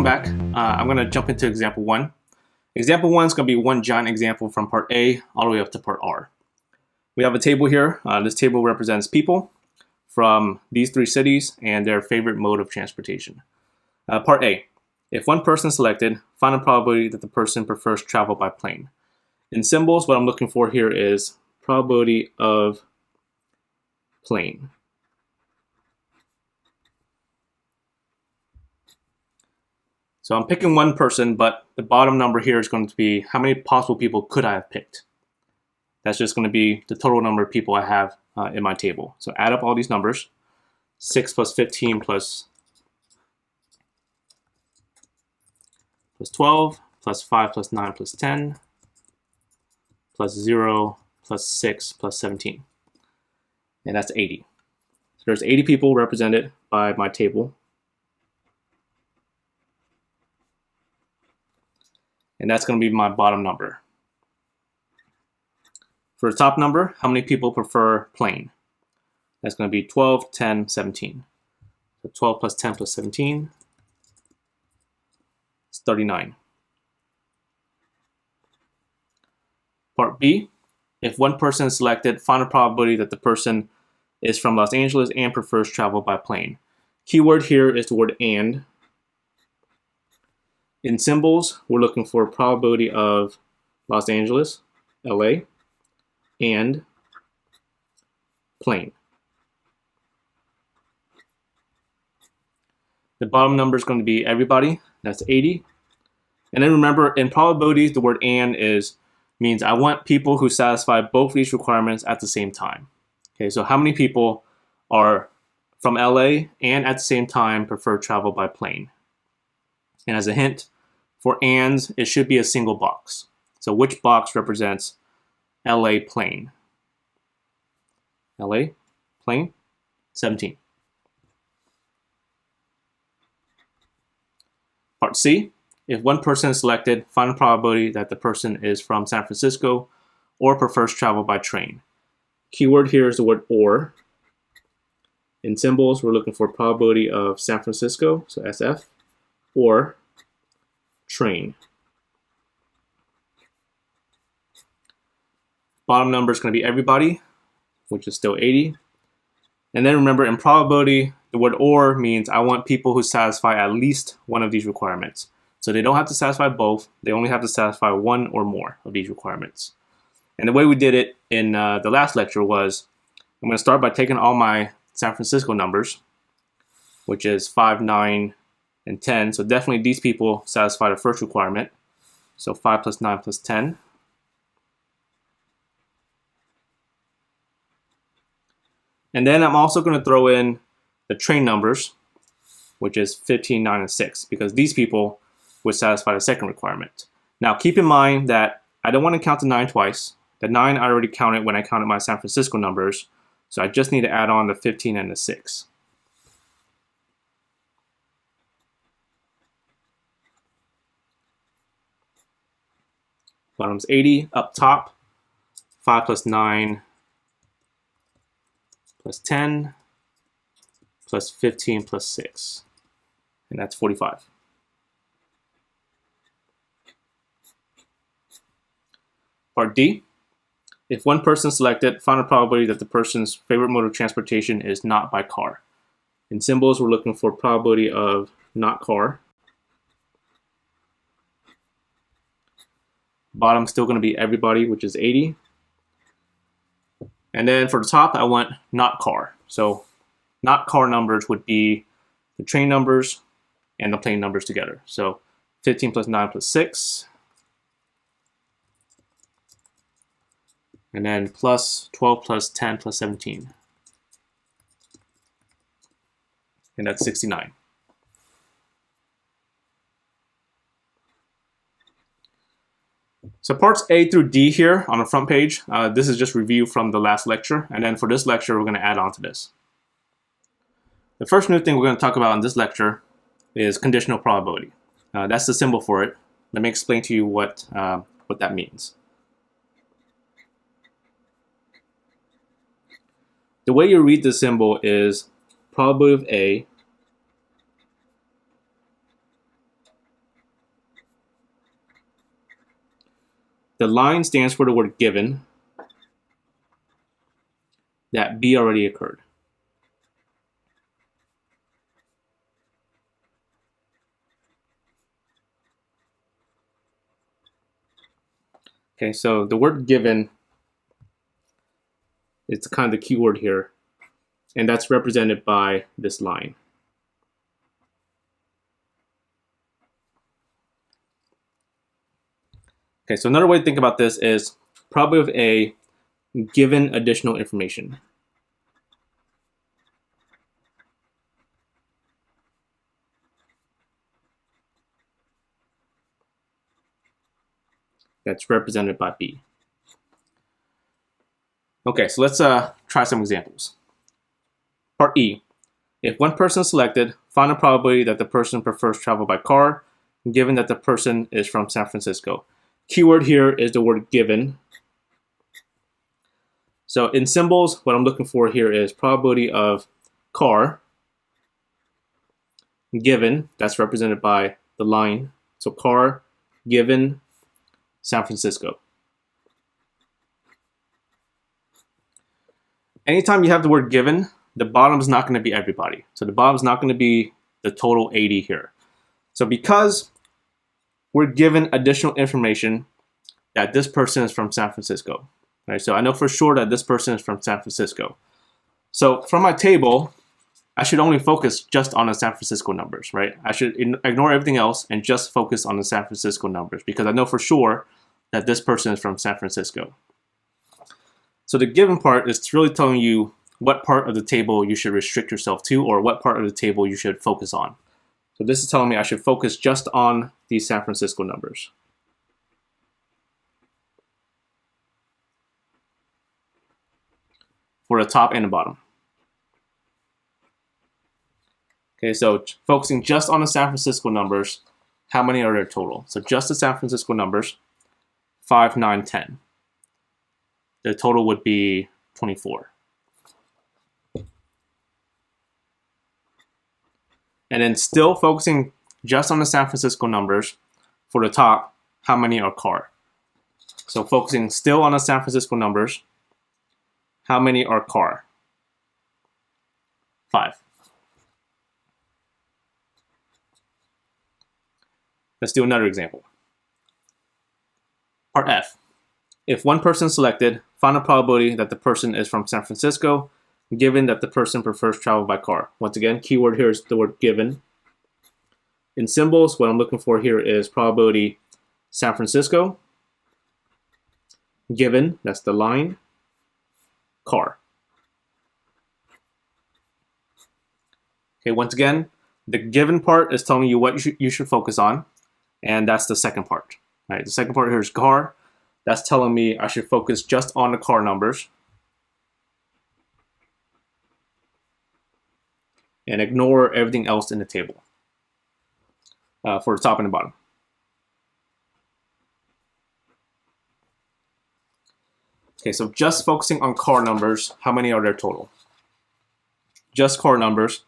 welcome back. I'm going to jump into example 1. Example 1 is going to be one giant example from part A all the way up to part R. We have a table here. This table represents people from these 3 cities and their favorite mode of transportation. Part A. If one person is selected, find the probability that the person prefers travel by plane. In symbols, what I'm looking for here is probability of plane. So I'm picking one person, but the bottom number here is going to be how many possible people could I have picked. That's just going to be the total number of people I have in my table. So add up all these numbers. 6 plus 15 plus 12, plus 5 plus 9 plus 10, plus 0 plus 6 plus 17. And that's 80. So there's 80 people represented by my table. And that's going to be my bottom number. For the top number, how many people prefer plane? That's going to be 12, 10, 17. So 12 plus 10 plus 17 is 39. Part B, if one person is selected, find the probability that the person is from Los Angeles and prefers travel by plane. Keyword here is the word and. In symbols, we're looking for probability of Los Angeles, LA, and plane. The bottom number is going to be everybody, that's 80. And then remember, in probabilities, the word and means I want people who satisfy both of these requirements at the same time. Okay, so how many people are from LA and at the same time prefer travel by plane? And as a hint, for ands, it should be a single box. So which box represents LA plane? LA plane, 17. Part C, if one person is selected, find the probability that the person is from San Francisco or prefers travel by train. Keyword here is the word or. In symbols, we're looking for probability of San Francisco, so SF, or train. Bottom number is going to be everybody, which is still 80. And then remember, in probability, the word or means I want people who satisfy at least one of these requirements. So they don't have to satisfy both. They only have to satisfy one or more of these requirements. And the way we did it in the last lecture was I'm going to start by taking all my San Francisco numbers, which is 5, 9, and 10. So definitely these people satisfy the first requirement. So 5 plus 9 plus 10. And then I'm also going to throw in the train numbers, which is 15, 9, and 6, because these people would satisfy the second requirement. Now keep in mind that I don't want to count the 9 twice. The 9 I already counted when I counted my San Francisco numbers, so I just need to add on the 15 and the 6. Bottom's 80, up top, 5 plus 9 plus 10 plus 15 plus 6, and that's 45. Part D, if one person is selected, find a probability that the person's favorite mode of transportation is not by car. In symbols, we're looking for probability of not car. Bottom still going to be everybody, which is 80. And then for the top, I want not car. So not car numbers would be the train numbers and the plane numbers together. So 15 plus 9 plus 6. And then plus 12 plus 10 plus 17. And that's 69. So parts A through D here on the front page, this is just review from the last lecture. And then for this lecture, we're going to add on to this. The first new thing we're going to talk about in this lecture is conditional probability. That's the symbol for it. Let me explain to you what that means. The way you read the symbol is probability of A the line stands for the word given, that B already occurred. Okay, so the word given, it's kind of the key word here, and that's represented by this line. Okay, so another way to think about this is probability of A given additional information. That's represented by B. Okay, so let's try some examples. Part E. If one person is selected, find a probability that the person prefers travel by car, given that the person is from San Francisco. Keyword here is the word given. So in symbols, what I'm looking for here is probability of car, given, that's represented by the line. So car, given, San Francisco. Anytime you have the word given, the bottom is not going to be everybody. So the bottom is not going to be the total 80 here. So because we're given additional information that this person is from San Francisco, right? So I know for sure that this person is from San Francisco. So from my table, I should only focus just on the San Francisco numbers, right? I should ignore everything else and just focus on the San Francisco numbers because I know for sure that this person is from San Francisco. So the given part is really telling you what part of the table you should restrict yourself to or what part of the table you should focus on. So this is telling me I should focus just on these San Francisco numbers. For the top and the bottom. Okay, so focusing just on the San Francisco numbers, how many are there total? So just the San Francisco numbers, 5, 9, 10. The total would be 24. And then still focusing just on the San Francisco numbers, for the top, how many are car? So focusing still on the San Francisco numbers, how many are car? 5. Let's do another example. Part F. If one person is selected, find a probability that the person is from San Francisco, given that the person prefers travel by car. Once again, keyword here is the word given. In symbols, what I'm looking for here is probability San Francisco, given, that's the line, car. Okay, once again, the given part is telling you what you should focus on, and that's the second part. Right? The second part here is car. That's telling me I should focus just on the car numbers and ignore everything else in the table for the top and the bottom. Okay, so just focusing on car numbers, how many are there total? Just car numbers,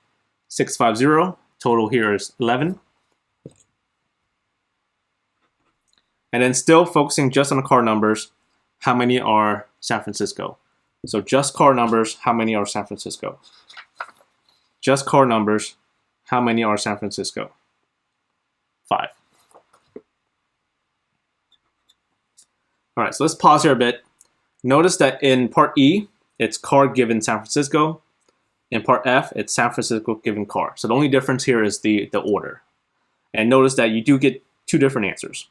650. Total here is 11. And then still focusing just on the car numbers, how many are San Francisco? So just car numbers, how many are San Francisco? Just car numbers, how many are San Francisco? 5. All right, so let's pause here a bit. Notice that in part E, it's car given San Francisco. In part F, it's San Francisco given car. So the only difference here is the order. And notice that you do get two different answers.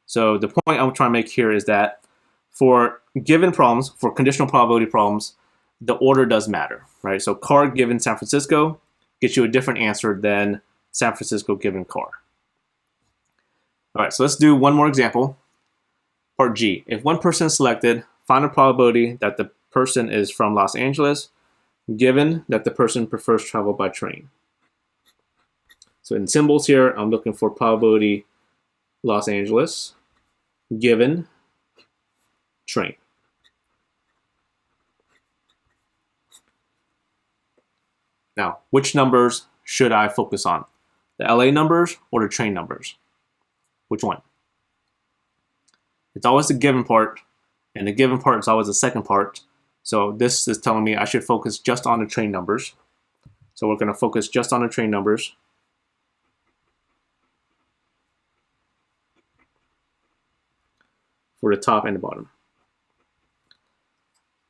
So the point I'm trying to make here is that for given problems, for conditional probability problems, the order does matter, right? So car given San Francisco gets you a different answer than San Francisco given car. All right, so let's do one more example. Part G, if one person is selected, find a probability that the person is from Los Angeles, given that the person prefers travel by train. So in symbols here, I'm looking for probability Los Angeles, given train. Now, which numbers should I focus on? The LA numbers or the train numbers? Which one? It's always the given part, and the given part is always the second part. So this is telling me I should focus just on the train numbers. So we're going to focus just on the train numbers. For the top and the bottom.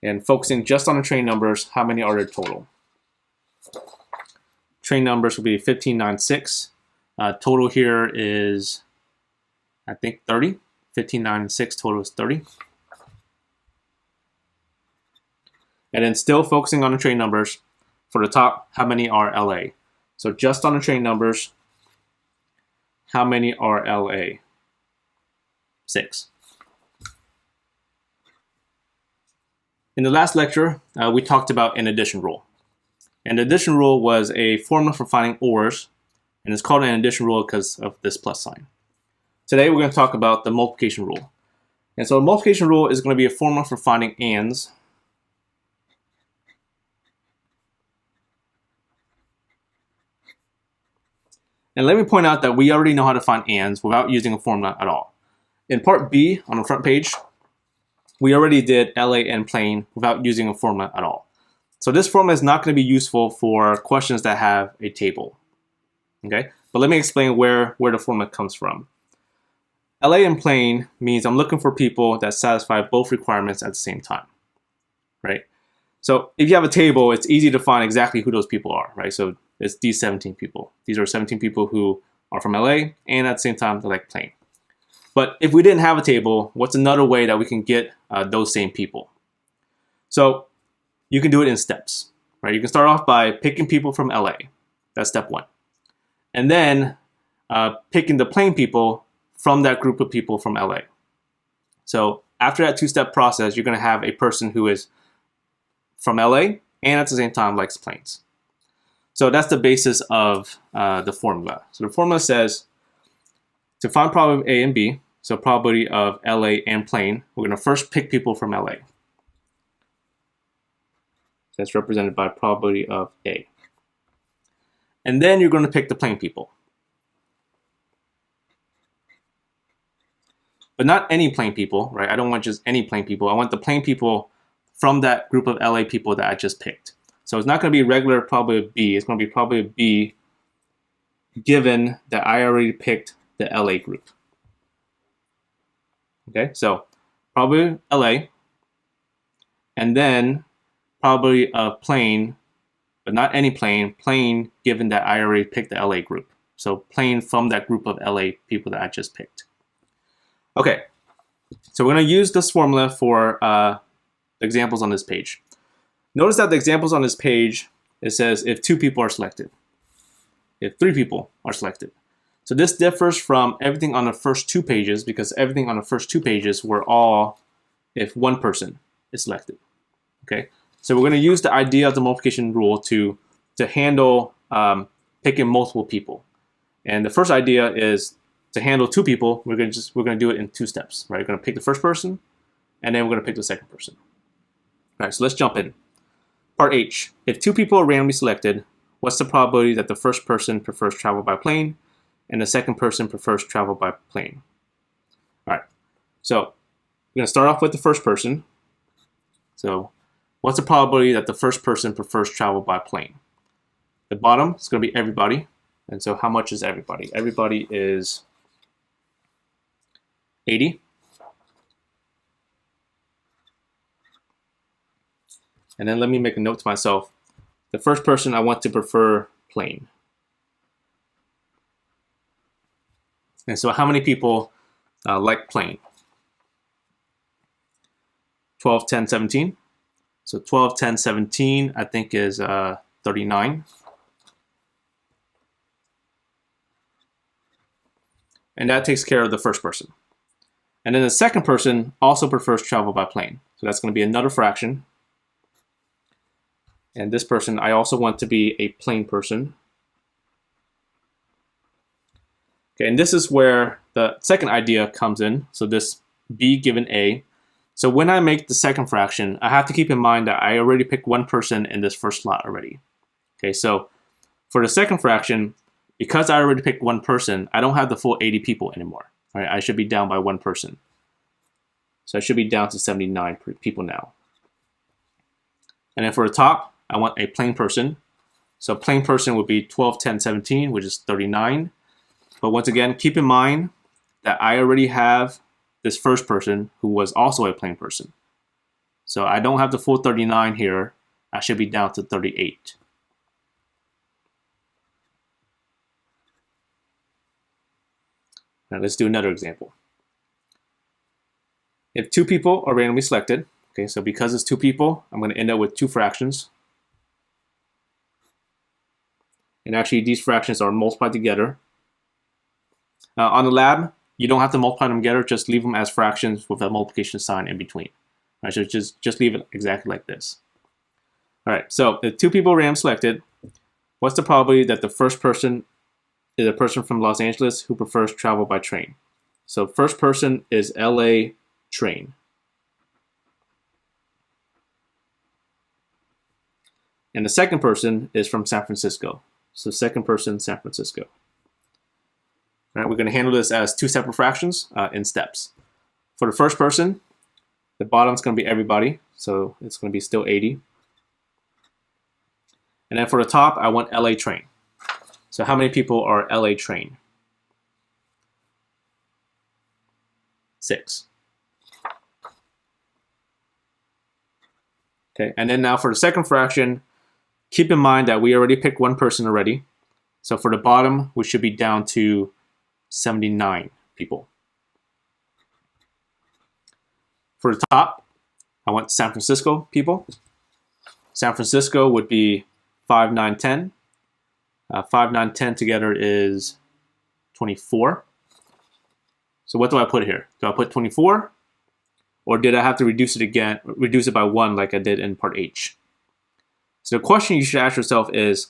And focusing just on the train numbers, how many are there total? Train numbers will be 1596. Total here is, I think, 30. 1596 total is 30. And then still focusing on the train numbers, for the top, how many are LA? So just on the train numbers, how many are LA? 6. In the last lecture, we talked about an addition rule. And the addition rule was a formula for finding ORs, and it's called an addition rule because of this plus sign. Today we're going to talk about the multiplication rule. And so a multiplication rule is going to be a formula for finding ands. And let me point out that we already know how to find ands without using a formula at all. In part B on the front page, we already did LA and plane without using a formula at all. So this formula is not going to be useful for questions that have a table. Okay, but let me explain where the formula comes from. LA and plane means I'm looking for people that satisfy both requirements at the same time, right? So if you have a table, it's easy to find exactly who those people are, right? So it's these 17 people. These are 17 people who are from LA and at the same time they like plane. But if we didn't have a table, what's another way that we can get those same people? So you can do it in steps, right? You can start off by picking people from LA. That's step 1. And then picking the plane people from that group of people from LA. So after that 2-step process, you're going to have a person who is from LA and at the same time likes planes. So that's the basis of the formula. So the formula says to find probability of A and B, so probability of LA and plane, we're going to first pick people from LA. That's represented by probability of A. And then you're going to pick the plane people. But not any plane people, right? I don't want just any plane people. I want the plane people from that group of LA people that I just picked. So it's not going to be regular probability of B. It's going to be probability of B given that I already picked the LA group. Okay, so probability of LA, and then probability of plane, but not any plane, plane given that I already picked the LA group. So plane from that group of LA people that I just picked. Okay, so we're going to use this formula for examples on this page. Notice that the examples on this page, it says if 2 people are selected, if 3 people are selected. So this differs from everything on the first 2 pages because everything on the first 2 pages were all if 1 person is selected. Okay, so we're going to use the idea of the multiplication rule to handle picking multiple people. And the first idea is to handle 2 people. We're going to do it in 2 steps. Right, we're going to pick the first person, and then we're going to pick the second person. All right, so let's jump in. Part H. If 2 people are randomly selected, what's the probability that the first person prefers travel by plane and the second person prefers travel by plane? All right, so we're going to start off with the first person. So what's the probability that the first person prefers travel by plane? The bottom is going to be everybody. And so how much is everybody? Everybody is 80. And then let me make a note to myself. The first person I want to prefer plane. And so how many people like plane? 12, 10, 17. So 12, 10, 17 I think is 39. And that takes care of the first person. And then the second person also prefers travel by plane. So that's going to be another fraction. And this person, I also want to be a plane person. Okay, and this is where the second idea comes in. So this B given A. So when I make the second fraction, I have to keep in mind that I already picked 1 person in this first slot already. Okay, so for the second fraction, because I already picked 1 person, I don't have the full 80 people anymore. Right? I should be down by 1 person. So I should be down to 79 people now. And then for the top, I want a plain person. So plain person would be 12, 10, 17, which is 39. But once again, keep in mind that I already have this first person who was also a plain person. So I don't have the full 39 here. I should be down to 38. Now let's do another example. If two people are randomly selected, okay, so because it's two people, I'm going to end up with two fractions. And actually, these fractions are multiplied together. On the lab, you don't have to multiply them together, just leave them as fractions with a multiplication sign in between. I should just leave it exactly like this. All right, so if two people random selected, what's the probability that the first person is a person from Los Angeles who prefers travel by train? So first person is LA train. And the second person is from San Francisco. So second person, San Francisco. All right, we're going to handle this as two separate fractions in steps. For the first person, the bottom's going to be everybody. So it's going to be still 80. And then for the top, I want LA train. So how many people are LA train? 6. Okay, and then now for the second fraction, keep in mind that we already picked one person already. So for the bottom, we should be down to 79 people. For the top, I want San Francisco people. San Francisco would be 5, 9, 10. 5, 9, 10 together is 24. So what do I put here? Do I put 24? Or did I have to reduce it by 1 like I did in part H? So the question you should ask yourself is,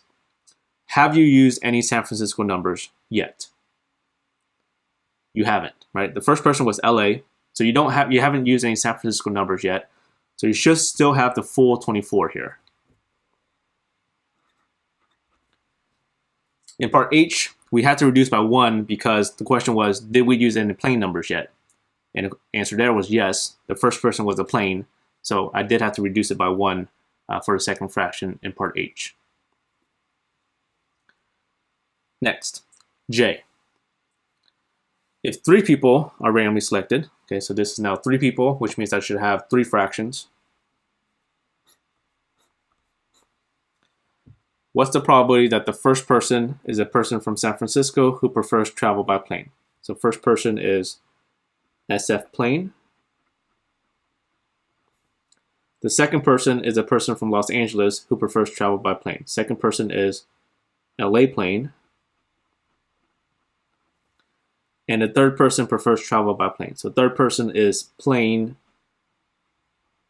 have you used any San Francisco numbers yet? You haven't, right? The first person was LA, so you haven't used any San Francisco numbers yet. So you should still have the full 24 here. In part H, we had to reduce by 1 because the question was, did we use any plain numbers yet? And the answer there was yes. The first person was a plain, so I did have to reduce it by 1 for the second fraction in part H. Next, J. If 3 people are randomly selected, okay, so this is now 3 people, which means I should have 3 fractions. What's the probability that the first person is a person from San Francisco who prefers travel by plane? So first person is SF plane. The second person is a person from Los Angeles who prefers travel by plane. Second person is LA plane. And the third person prefers travel by plane. So third person is plane.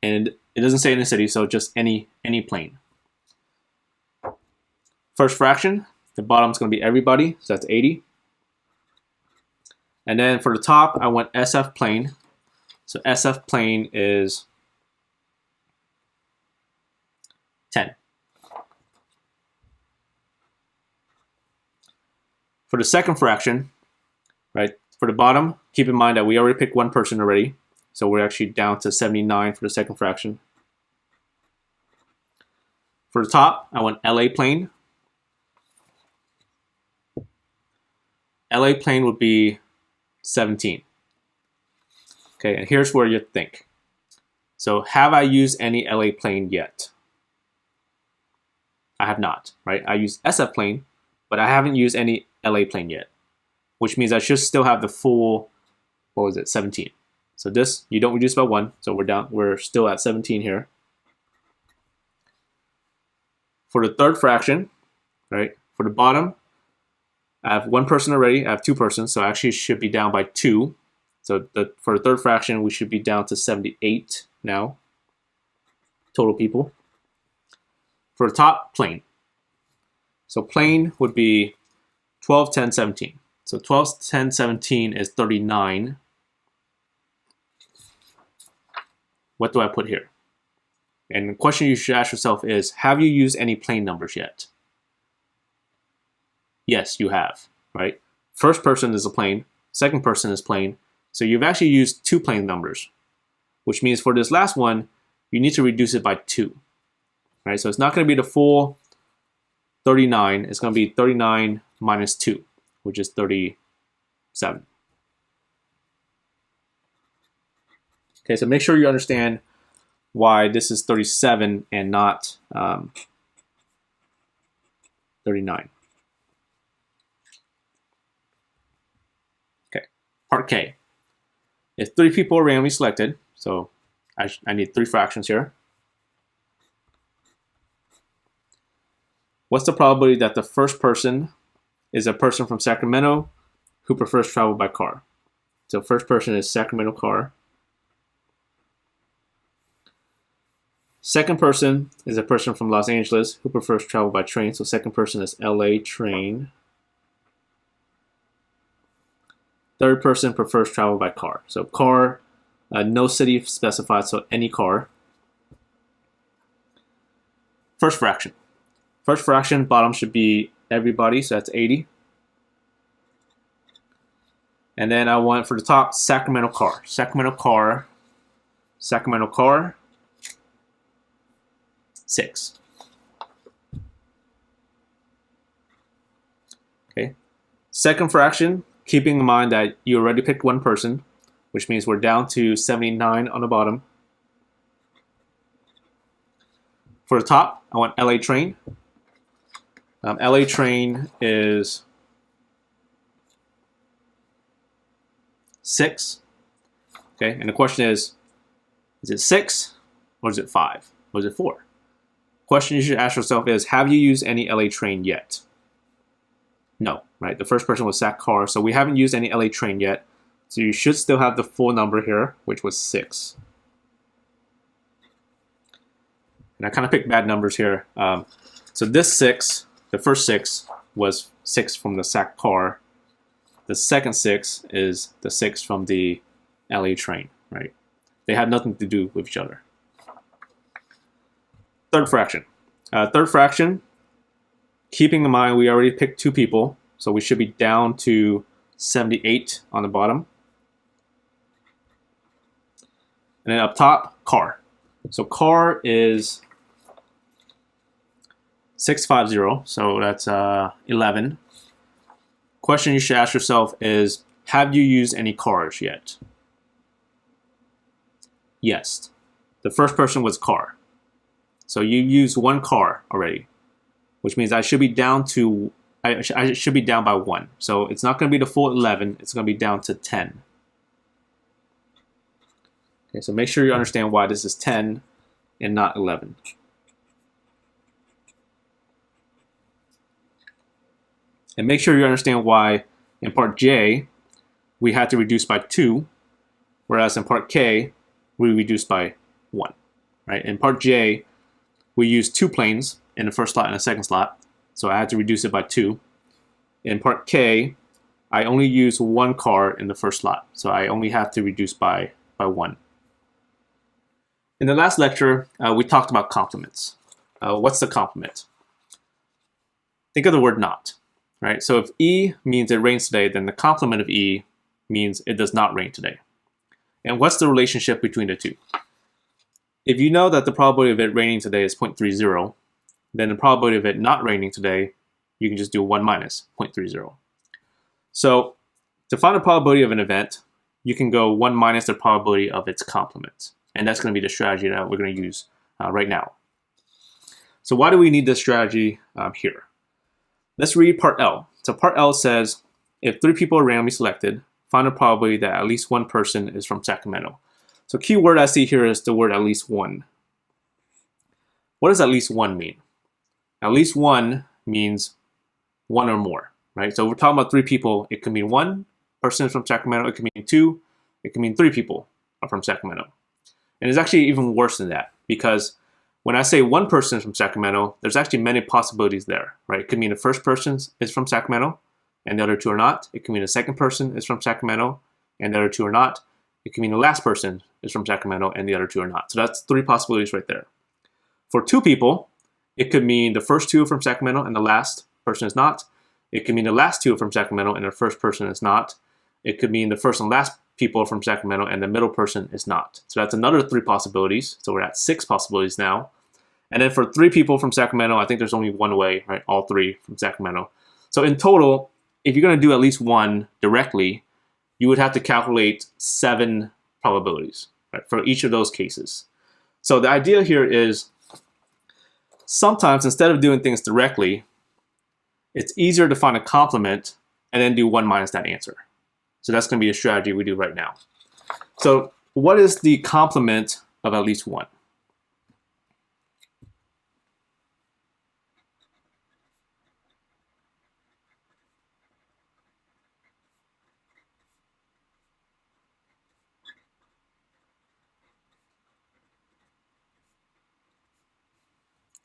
And it doesn't say in the city, so just any plane. First fraction, the bottom's going to be everybody, so that's 80. And then for the top, I want SF plane. So SF plane is 10. For the second fraction, right, for the bottom, keep in mind that we already picked one person already. So we're actually down to 79 for the second fraction. For the top, I want LA plane. LA plane would be 17. Okay, and here's where you think. So have I used any LA plane yet? I have not, right? I used SF plane, but I haven't used any LA plane yet, which means I should still have the full, 17. So this, you don't reduce by 1, so we're still at 17 here. For the third fraction, right, for the bottom, I have one person already, I have 2 persons, so I actually should be down by 2. So for the third fraction, we should be down to 78 now, total people. For the top, plane. So plane would be 12, 10, 17. So 12, 10, 17 is 39. What do I put here? And the question you should ask yourself is, have you used any plane numbers yet? Yes, you have, right? First person is a plane, second person is plane. So you've actually used 2 plane numbers. which means for this last one, you need to reduce it by 2. Right? So it's not going to be the full 39. It's going to be 39 minus 2, which is 37. Okay, so make sure you understand why this is 37 and not 39. Okay, part K. If 3 people are randomly selected, so I need 3 fractions here. What's the probability that the first person is a person from Sacramento who prefers travel by car? So first person is Sacramento car. Second person is a person from Los Angeles who prefers travel by train. So second person is LA train. Third person prefers travel by car. So car, no city specified, so any car. First fraction. First fraction, bottom should be everybody, so that's 80. And then I want for the top, Sacramento car. Sacramento car, 6. Okay. Second fraction, keeping in mind that you already picked one person, which means we're down to 79 on the bottom. For the top, I want LA train. LA train is 6. Okay, and the question is it 6 or is it 5 or is it 4? Question you should ask yourself is, have you used any LA train yet? No, right? The first person was Sac car, so we haven't used any LA train yet. So you should still have the full number here, which was 6. And I kind of picked bad numbers here. So this 6, the first 6 was 6 from the Sac car. The second 6 is the 6 from the LA train, right? They had nothing to do with each other. Third fraction. Third fraction, keeping in mind we already picked 2 people, so we should be down to 78 on the bottom. And then up top, car. So car is 650, so that's 11. Question you should ask yourself is, have you used any cars yet? Yes. The first person was car. So you used 1 car already, which means I should be down to, I should be down by 1. So it's not going to be the full 11, it's going to be down to 10. Okay, so make sure you understand why this is 10 and not 11. And make sure you understand why in part J, we had to reduce by 2, whereas in part K, we reduced by 1. Right? In part J, we used 2 planes in the first slot and the second slot, so I had to reduce it by 2. In part K, I only used 1 car in the first slot, so I only have to reduce by 1. In the last lecture, we talked about complements. What's the complement? Think of the word not. Right? So if E means it rains today, then the complement of E means it does not rain today. And what's the relationship between the two? If you know that the probability of it raining today is 0.30, then the probability of it not raining today, you can just do 1 minus 0.30. So to find the probability of an event, you can go 1 minus the probability of its complement. And that's going to be the strategy that we're going to use right now. So why do we need this strategy here? Let's read part L. So part L says, if 3 people are randomly selected, find a probability that at least 1 person is from Sacramento. So key word I see here is the word at least 1. What does at least 1 mean? At least 1 means 1 or more, right? So if we're talking about 3 people, it could mean 1 person is from Sacramento, it could mean 2, it could mean 3 people are from Sacramento. And it's actually even worse than that, because when I say 1 person is from Sacramento, there's actually many possibilities there, right? It could mean the first person is from Sacramento and the other 2 are not. It could mean the second person is from Sacramento and the other 2 are not. It could mean the last person is from Sacramento and the other 2 are not. So that's 3 possibilities right there. For 2 people, it could mean the first 2 are from Sacramento and the last person is not. It could mean the last 2 are from Sacramento and the first person is not. It could mean the first and last people from Sacramento and the middle person is not. So that's another 3 possibilities. So we're at 6 possibilities now. And then for 3 people from Sacramento, I think there's only one way, right? All 3 from Sacramento. So in total, if you're going to do at least one directly, you would have to calculate 7 probabilities, right, for each of those cases. So the idea here is sometimes instead of doing things directly, it's easier to find a complement and then do 1 minus that answer. So that's going to be a strategy we do right now. So what is the complement of at least 1?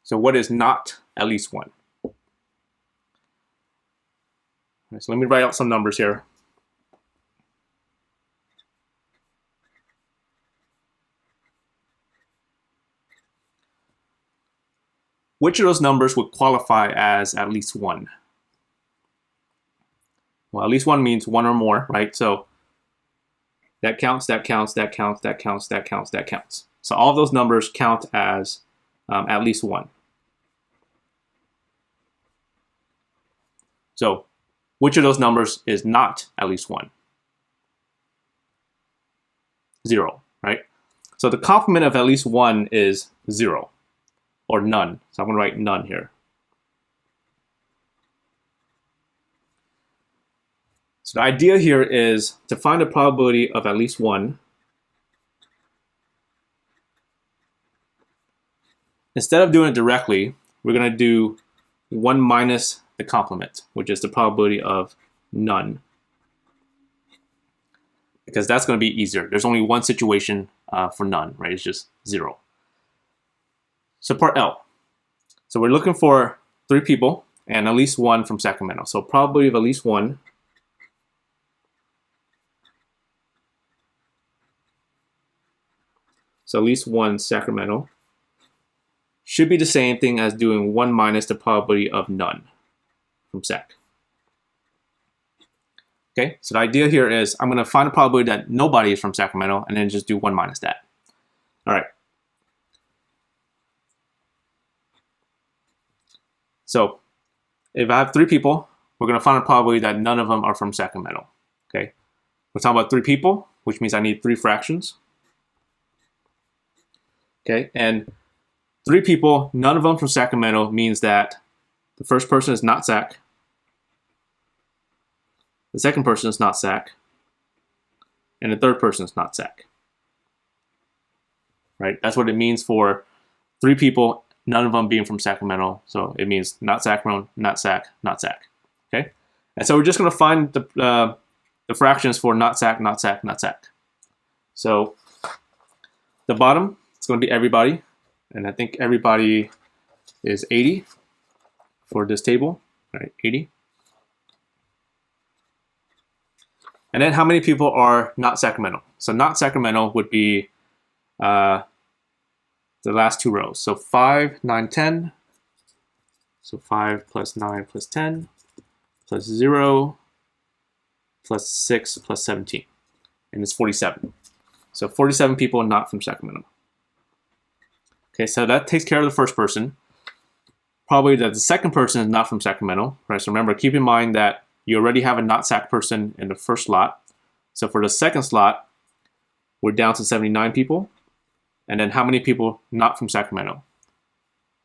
So what is not at least 1? So let me write out some numbers here. Which of those numbers would qualify as at least 1? Well, at least 1 means 1 or more, right? So that counts, that counts, that counts, that counts, that counts, that counts. So all of those numbers count as at least 1. So which of those numbers is not at least 1? 0, right? So the complement of at least 1 is 0 or none. So I'm going to write none here. So the idea here is to find a probability of at least 1. Instead of doing it directly, we're going to do 1 minus the complement, which is the probability of none. Because that's going to be easier. There's only one situation for none, right? It's just 0. So part L. So we're looking for 3 people and at least 1 from Sacramento. So probability of at least 1 . So at least 1 Sacramento should be the same thing as doing 1 minus the probability of none from Sac. Okay, so the idea here is I'm going to find a probability that nobody is from Sacramento and then just do 1 minus that. All right. So if I have 3 people, we're going to find a probability that none of them are from Sacramento. Okay, we're talking about 3 people, which means I need 3 fractions. Okay, and 3 people, none of them from Sacramento means that the first person is not Sac, the second person is not Sac, and the third person is not Sac. Right? That's what it means for 3 people, none of them being from Sacramento. So it means not Sacramento, not Sac, not Sac. Okay, and so we're just going to find the fractions for not Sac, not Sac, not Sac. So the bottom, it's going to be everybody, and I think everybody is 80 for this table, right? 80. And then how many people are not Sacramento? So not Sacramento would be the last 2 rows. So 5, 9, 10. So 5 plus 9 plus 10 plus 0 plus 6 plus 17. And it's 47. So 47 people not from Sacramento. Okay, so that takes care of the first person. Probably that the second person is not from Sacramento, right? So remember, keep in mind that you already have a not Sac person in the first slot. So for the second slot, we're down to 79 people. And then how many people not from Sacramento?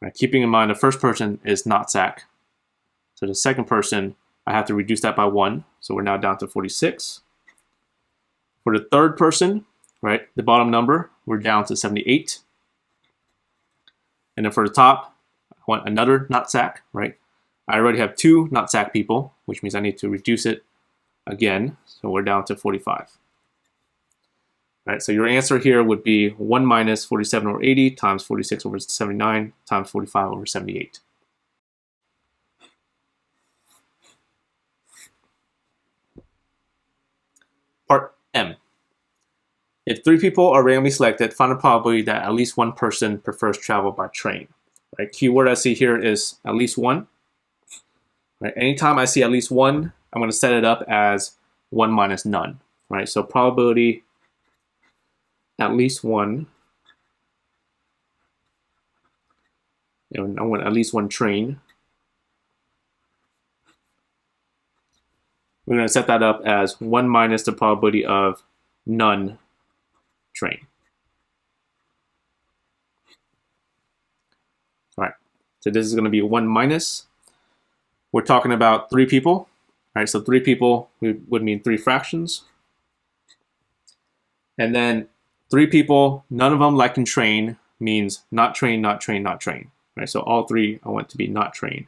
Right, keeping in mind the first person is not Sac. So the second person, I have to reduce that by 1. So we're now down to 46. For the third person, right, the bottom number, we're down to 78. And then for the top, I want another not Sac, right? I already have 2 not Sac people, which means I need to reduce it again. So we're down to 45. Right, so your answer here would be 1 minus 47 over 80 times 46 over 79 times 45 over 78. Part M. If 3 people are randomly selected, find a probability that at least 1 person prefers travel by train. Right, keyword I see here is at least 1. Right, anytime I see at least 1, I'm going to set it up as 1 minus none. right? So probability at least one, I want at least one train. We're going to set that up as 1 minus the probability of none train. All right, so this is going to be 1 minus. We're talking about 3 people. All right, so 3 people would mean 3 fractions. And then 3 people, none of them like can train, means not train, not train, not train. Right, so all 3 I want to be not train.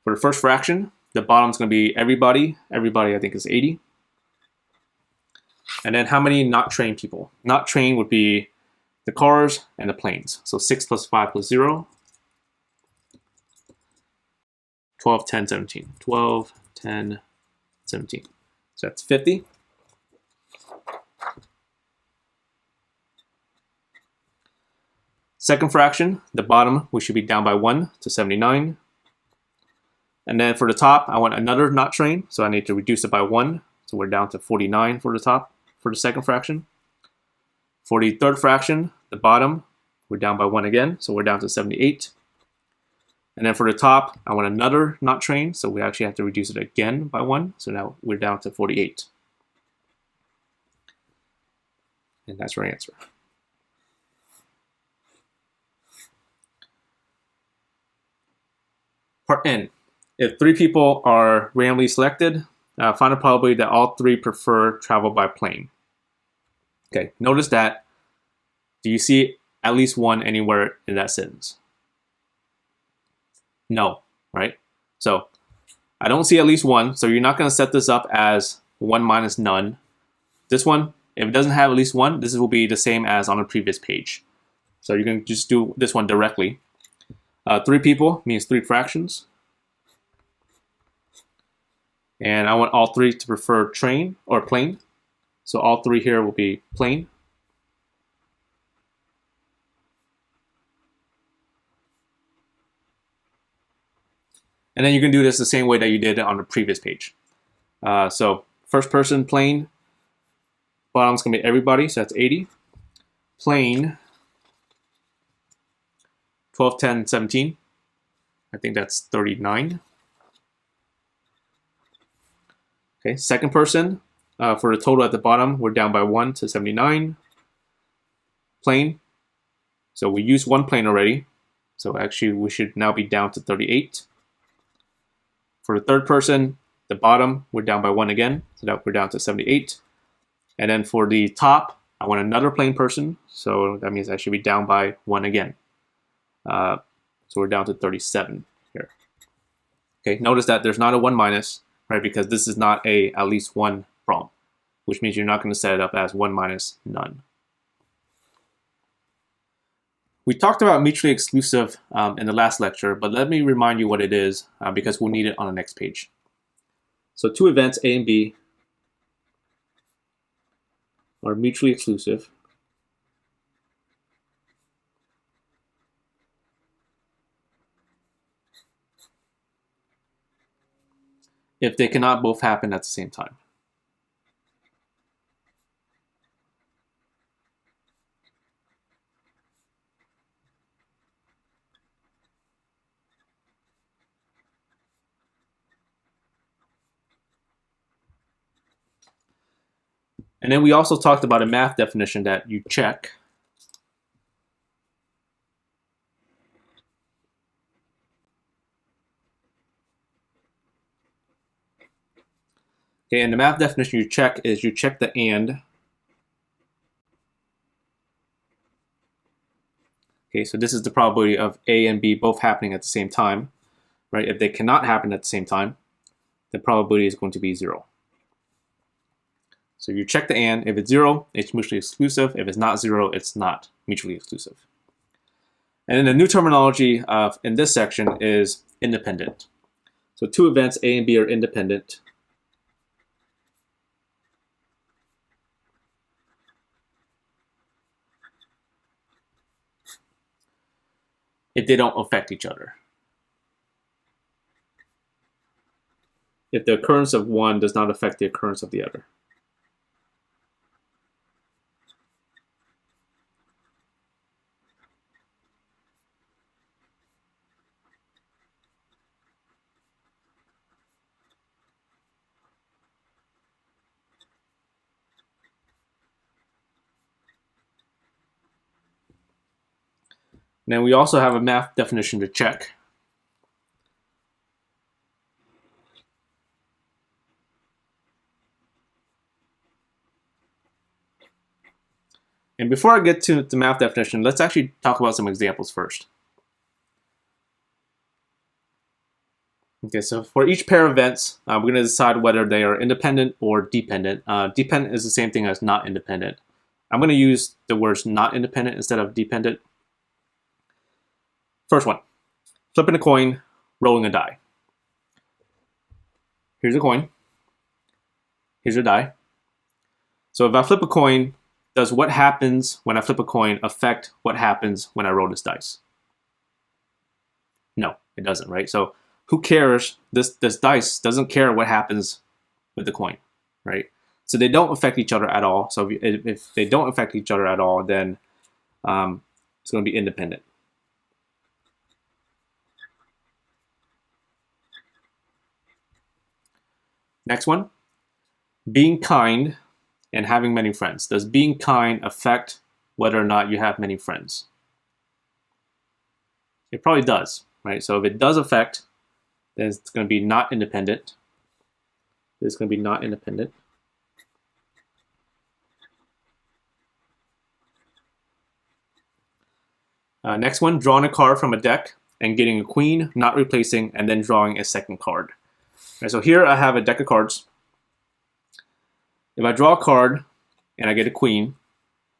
For the first fraction, the bottom's going to be everybody. Everybody, I think, is 80. And then how many not trained people? Not trained would be the cars and the planes. So 6 plus 5 plus 0. 12, 10, 17. 12, 10, 17. So that's 50. Second fraction, the bottom, we should be down by 1 to 79. And then for the top, I want another not train, so I need to reduce it by 1. So we're down to 49 for the top, for the second fraction. For the third fraction, the bottom, we're down by 1 again, so we're down to 78. And then for the top, I want another not train, so we actually have to reduce it again by 1. So now we're down to 48. And that's our answer. Part N. If 3 people are randomly selected, find a probability that all 3 prefer travel by plane. Okay, notice that. Do you see at least one anywhere in that sentence? No, right? So I don't see at least one, so you're not going to set this up as 1 minus none. This one, if it doesn't have at least one, this will be the same as on the previous page. So you can just do this one directly. 3 people means 3 fractions. And I want all 3 to prefer train or plane. So all 3 here will be plane. And then you can do this the same way that you did it on the previous page. So first person, plane. Bottom's going to be everybody, so that's 80. Plane, 12, 10, 17. I think that's 39. Okay, second person, for the total at the bottom, we're down by 1 to 79. Plane, so we used 1 plane already. So actually we should now be down to 38. For the third person, the bottom, we're down by 1 again, so now we're down to 78. And then for the top, I want another plane person, so that means I should be down by 1 again. So we're down to 37 here. Okay, notice that there's not a 1 minus, right? Because this is not a at least one problem, which means you're not going to set it up as 1 minus none. We talked about mutually exclusive in the last lecture, but let me remind you what it is because we'll need it on the next page. So 2 events, A and B, are mutually exclusive if they cannot both happen at the same time. And then we also talked about a math definition that you check. Okay, and the math definition you check is you check the and. Okay, so this is the probability of A and B both happening at the same time, right? If they cannot happen at the same time, the probability is going to be 0. So you check the and. If it's 0, it's mutually exclusive. If it's not 0, it's not mutually exclusive. And then the new terminology in this section is independent. So 2 events, A and B, are independent. if they don't affect each other. If the occurrence of one does not affect the occurrence of the other. Then we also have a math definition to check. And before I get to the math definition, let's actually talk about some examples first. Okay, so for each pair of events, we're going to decide whether they are independent or dependent. Dependent is the same thing as not independent. I'm going to use the words not independent instead of dependent. First one, flipping a coin, rolling a die. Here's a coin. Here's a die. So if I flip a coin, does what happens when I flip a coin affect what happens when I roll this dice? No, it doesn't, right? So who cares? This dice doesn't care what happens with the coin, right? So they don't affect each other at all. So if they don't affect each other at all, then it's going to be independent. Next one, being kind and having many friends. Does being kind affect whether or not you have many friends? It probably does, right? So if it does affect, then it's going to be not independent. It's going to be not independent. Next one, drawing a card from a deck and getting a queen, not replacing, and then drawing a second card. Right, so here I have a deck of cards. If I draw a card and I get a queen,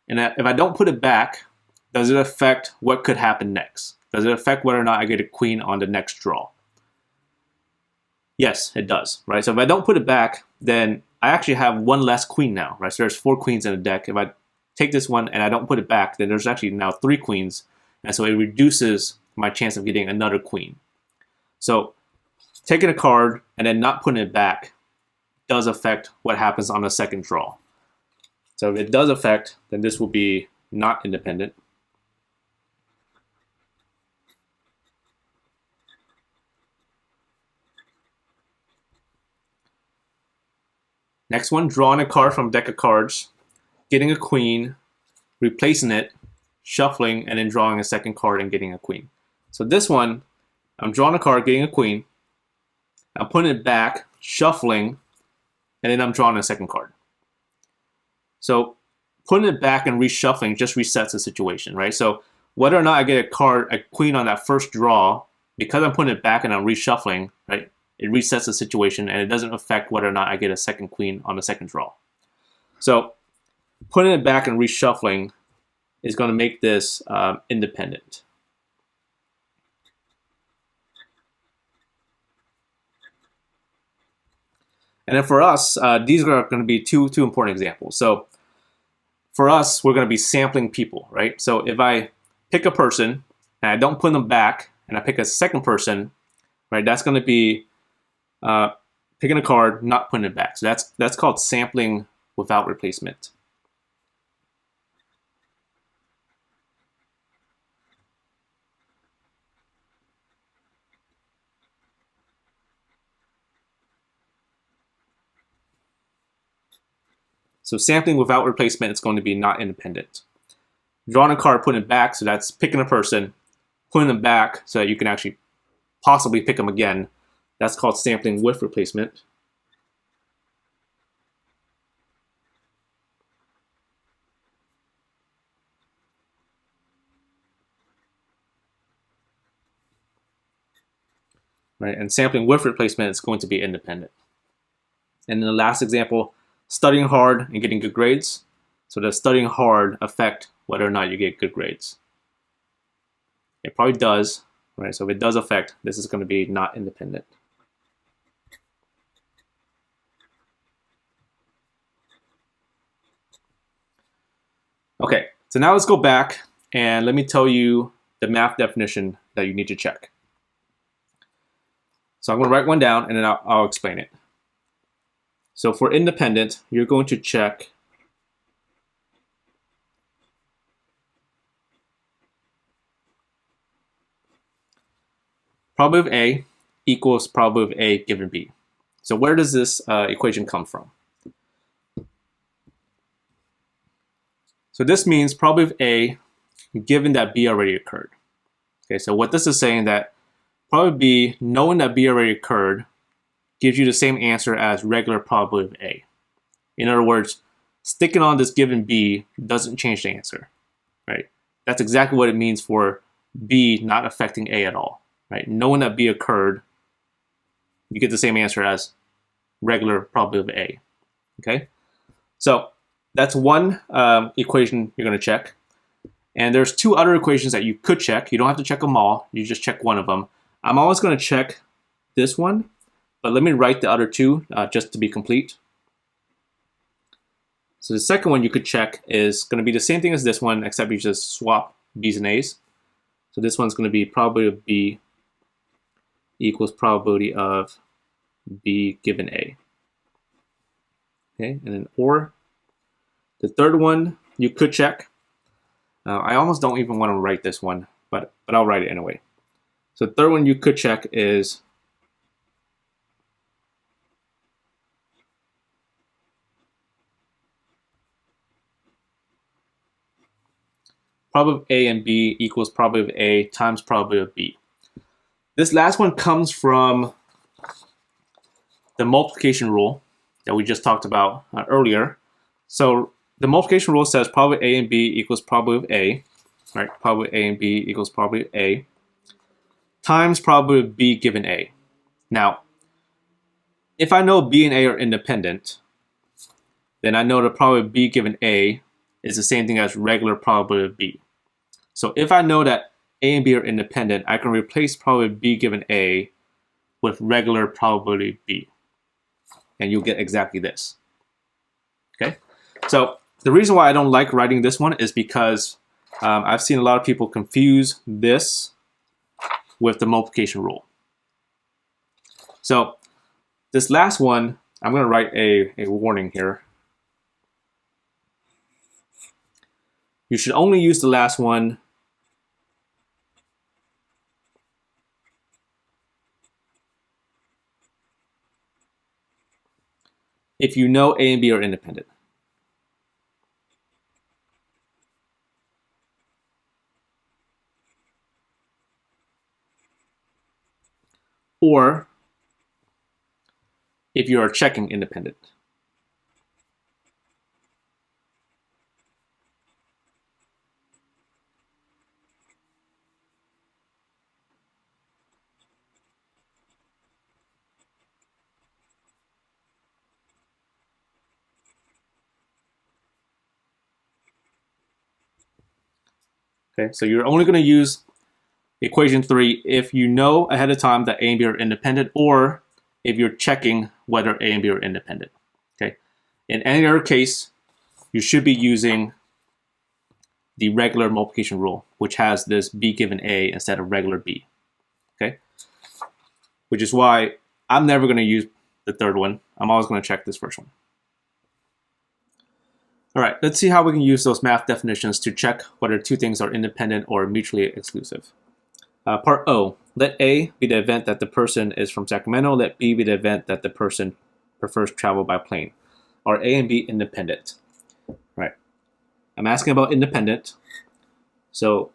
and if I don't put it back, does it affect what could happen next? Does it affect whether or not I get a queen on the next draw? Yes, it does, right? So if I don't put it back, then I actually have one less queen now, right? So there's 4 queens in the deck. If I take this one and I don't put it back, then there's actually now 3 queens, and so it reduces my chance of getting another queen. So taking a card and then not putting it back does affect what happens on the second draw. So if it does affect, then this will be not independent. Next one, drawing a card from a deck of cards, getting a queen, replacing it, shuffling, and then drawing a second card and getting a queen. So this one, I'm drawing a card, getting a queen, I'm putting it back, shuffling, and then I'm drawing a second card. So putting it back and reshuffling just resets the situation, right? So whether or not I get a queen on that first draw, because I'm putting it back and I'm reshuffling, right, it resets the situation and it doesn't affect whether or not I get a second queen on the second draw. So putting it back and reshuffling is going to make this independent. And then for us, these are going to be two important examples. So for us, we're going to be sampling people, right? So if I pick a person and I don't put them back and I pick a second person, right, that's going to be picking a card, not putting it back. So that's called sampling without replacement. So sampling without replacement is going to be not independent. Drawing a card, putting it back, so that's picking a person, putting them back so that you can actually possibly pick them again. That's called sampling with replacement. Right, and sampling with replacement is going to be independent. And then the last example, studying hard and getting good grades. So does studying hard affect whether or not you get good grades? It probably does, right? So if it does affect, this is going to be not independent. Okay, so now let's go back and let me tell you the math definition that you need to check. So I'm going to write one down and then I'll explain it. So for independent, you're going to check probability of A equals probability of A given B. So where does this equation come from? So this means probability of A given that B already occurred. Okay, so what this is saying that probability B, knowing that B already occurred, gives you the same answer as regular probability of A. In other words, sticking on this given B doesn't change the answer, right? That's exactly what it means for B not affecting A at all, right? Knowing that B occurred, you get the same answer as regular probability of A, okay? So that's one equation you're going to check. And there's two other equations that you could check. You don't have to check them all. You just check one of them. I'm always going to check this one, but let me write the other two just to be complete. So the second one you could check is going to be the same thing as this one, except you just swap B's and A's. So this one's going to be probability of B equals probability of B given A. Okay, and then or. The third one you could check. I almost don't even want to write this one, but I'll write it anyway. So the third one you could check is probability of A and B equals probability of A times probability of B. This last one comes from the multiplication rule that we just talked about earlier. So the multiplication rule says probability A and B equals probability of A, right? Probability A and B equals probability of A times probability of B given A. Now, if I know B and A are independent, then I know the probability of B given A is the same thing as regular probability of B. So if I know that A and B are independent, I can replace probability of B given A with regular probability of B. And you'll get exactly this. Okay? So the reason why I don't like writing this one is because I've seen a lot of people confuse this with the multiplication rule. So this last one, I'm going to write a warning here. You should only use the last one if you know A and B are independent. Or if you are checking independent. Okay, so you're only going to use equation 3 if you know ahead of time that A and B are independent, or if you're checking whether A and B are independent. Okay, in any other case, you should be using the regular multiplication rule, which has this B given A instead of regular B. Okay, which is why I'm never going to use the third one. I'm always going to check this first one. All right, let's see how we can use those math definitions to check whether two things are independent or mutually exclusive. Part O, let A be the event that the person is from Sacramento, let B be the event that the person prefers travel by plane. Are A and B independent? Right. I'm asking about independent. So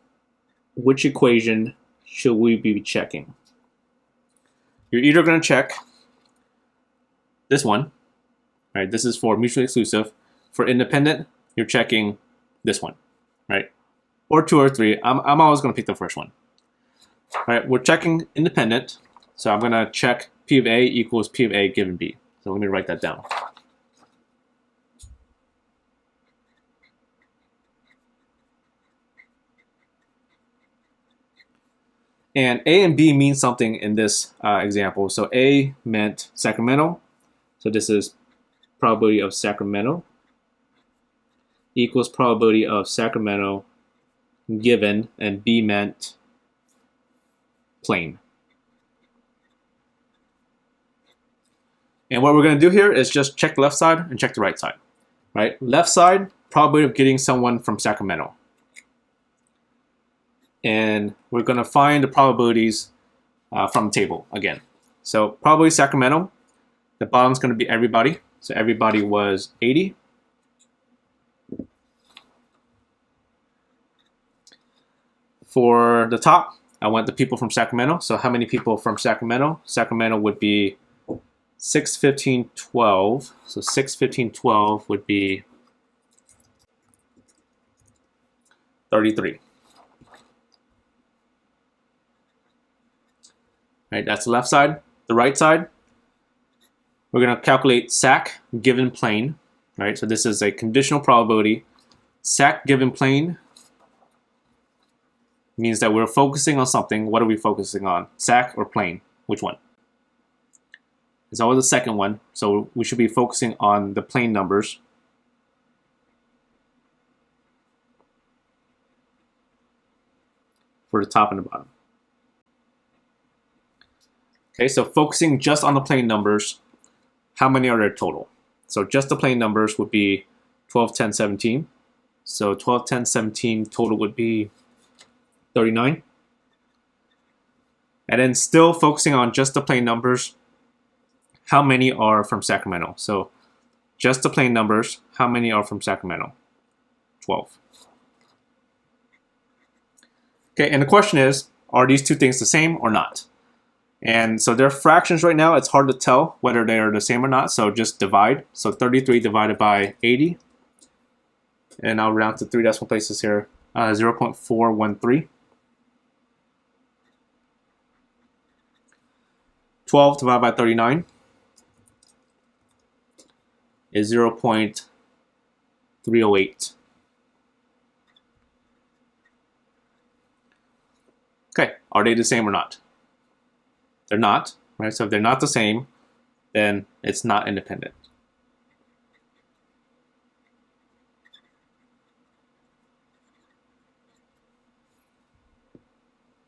which equation should we be checking? You're either going to check this one, right? This is for mutually exclusive. For independent, you're checking this one, right? Or 2 or 3. I'm always going to pick the first one. All right, we're checking independent. So I'm going to check P of A equals P of A given B. So let me write that down. And A and B mean something in this example. So A meant Sacramento. So this is probability of Sacramento equals probability of Sacramento given, and B meant plane. And what we're going to do here is just check the left side and check the right side. Right? Left side, probability of getting someone from Sacramento. And we're going to find the probabilities from the table again. So probably Sacramento, the bottom's going to be everybody. So everybody was 80. For the top, I want the people from Sacramento. So how many people from Sacramento? Sacramento would be 6, 15, 12. So 6, 15, 12 would be 33. Right, that's the left side. The right side, we're going to calculate SAC given plane. Right, so this is a conditional probability. SAC given plane means that we're focusing on something. What are we focusing on? SAC or plane? Which one? It's always the second one. So we should be focusing on the plane numbers. For the top and the bottom. Okay, so focusing just on the plane numbers, how many are there total? So just the plane numbers would be 12, 10, 17. So 12, 10, 17 total would be 39. And then still focusing on just the plane numbers, how many are from Sacramento? So just the plane numbers, how many are from Sacramento? 12. Okay, and the question is, are these two things the same or not? And so they're fractions right now. It's hard to tell whether they are the same or not. So just divide. So 33 divided by 80. And I'll round to 3 decimal places here. 0.413. 12 divided by 39 is 0.308. Okay, are they the same or not? They're not, right? So if they're not the same, then it's not independent.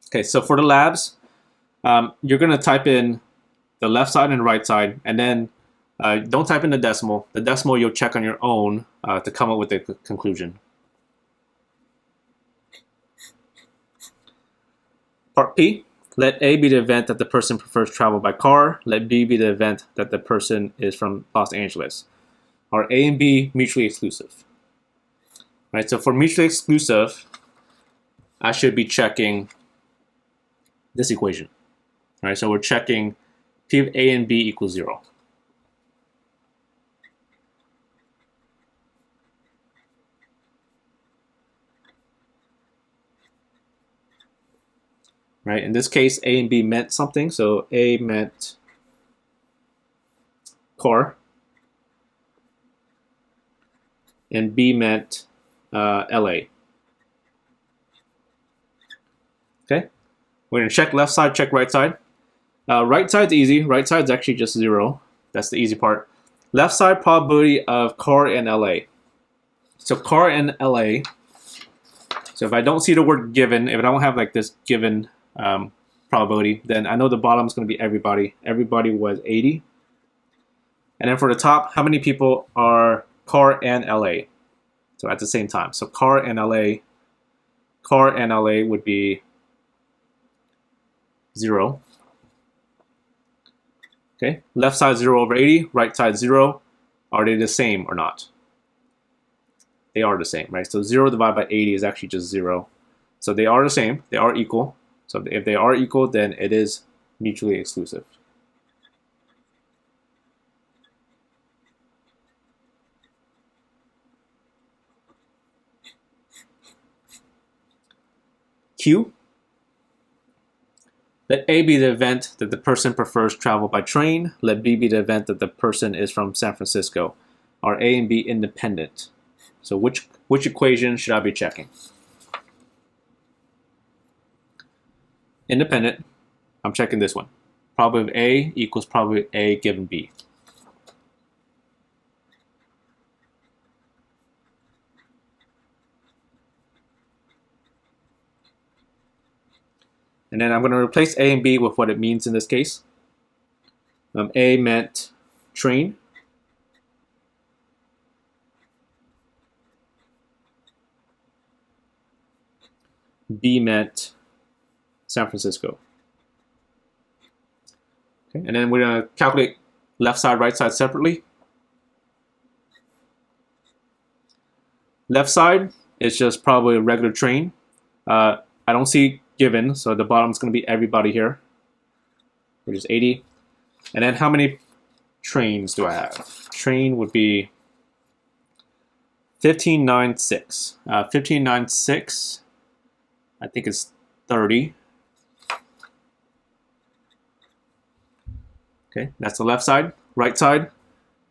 Okay, so for the labs, you're going to type in the left side and the right side, and then don't type in the decimal. The decimal you'll check on your own to come up with the conclusion. Part P, let A be the event that the person prefers travel by car. Let B be the event that the person is from Los Angeles. Are A and B mutually exclusive? Right, so for mutually exclusive, I should be checking this equation. Right, so we're checking P of A and B equals 0. Right, in this case, A and B meant something. So A meant car, and B meant LA. Okay, we're going to check left side, check right side. Right side's easy. Right side's actually just 0. That's the easy part. Left side, probability of car in LA. So car in LA. So if I don't see the word given, if I don't have like this given probability, then I know the bottom is going to be everybody. Everybody was 80. And then for the top, how many people are car and LA? So at the same time. So car and LA would be 0. Okay, left side 0 over 80, right side 0. Are they the same or not? They are the same, right? So 0 divided by 80 is actually just 0. So they are the same, they are equal. So if they are equal, then it is mutually exclusive. Q. Let A be the event that the person prefers travel by train. Let B be the event that the person is from San Francisco. Are A and B independent? So which equation should I be checking? Independent, I'm checking this one. Probability of A equals probability of A given B. And then I'm going to replace A and B with what it means in this case. A meant train. B meant San Francisco. Okay, and then we're going to calculate left side, right side separately. Left side is just probably a regular train. I don't see given, so the bottom is going to be everybody here, which is 80. And then how many trains do I have? Train would be 1596. 1596, I think it's 30. Okay, that's the left side. Right side,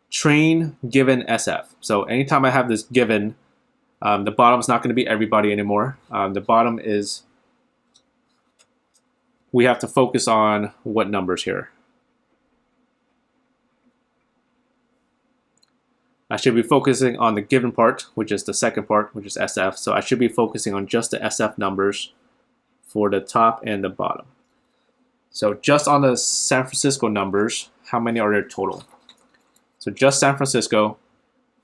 train given SF. So anytime I have this given, the bottom is not going to be everybody anymore. The bottom is, we have to focus on what numbers here. I should be focusing on the given part, which is the second part, which is SF. So I should be focusing on just the SF numbers for the top and the bottom. So just on the San Francisco numbers, how many are there total? So just San Francisco,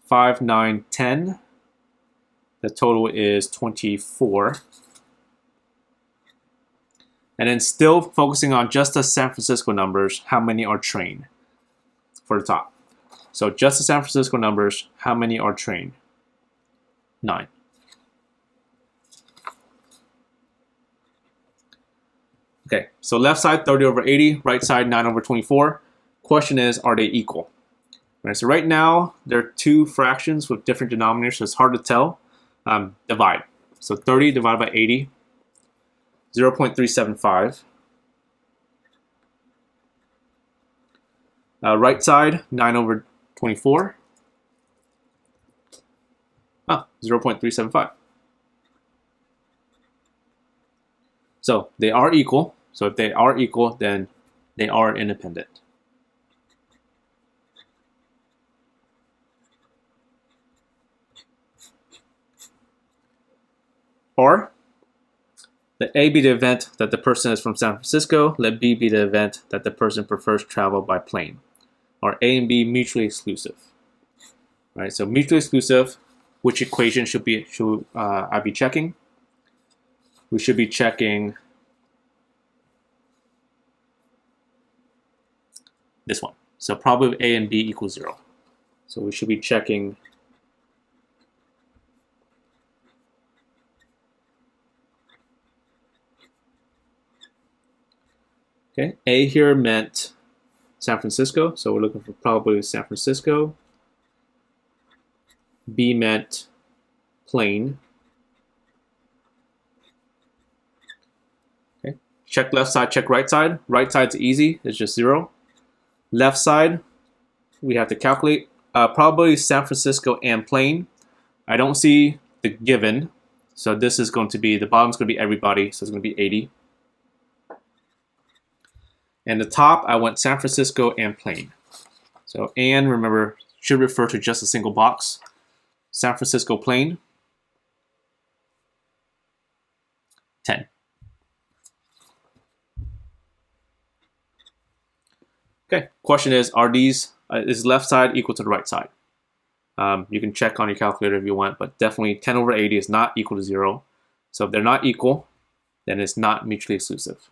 5, 9, 10. The total is 24. And then still focusing on just the San Francisco numbers, how many are train for the top? So just the San Francisco numbers, how many are train? 9. Okay, so left side 30 over 80, right side 9 over 24. Question is, are they equal? All right, so right now, there are two fractions with different denominators, so it's hard to tell. Divide. So 30 divided by 80, 0.375. Right side, 9 over 24. 0.375. So they are equal. So if they are equal, then they are independent. Or let A be the event that the person is from San Francisco. Let B be the event that the person prefers travel by plane. Or A and B mutually exclusive. All right, so mutually exclusive. Which equation should I be checking? We should be checking this one. So probably A and B equals 0. So we should be checking okay, A here meant San Francisco, so we're looking for probably San Francisco. B meant plane. Okay, check left side, check right side. Right side's easy, it's just 0. Left side, we have to calculate. Probably San Francisco and plane. I don't see the given, so this is going to be, the bottom's going to be everybody, so it's going to be 80. And the top, I want San Francisco and plane. So, and remember, should refer to just a single box. San Francisco plane, 10. Okay, question is left side equal to the right side? You can check on your calculator if you want, but definitely 10 over 80 is not equal to 0. So if they're not equal, then it's not mutually exclusive.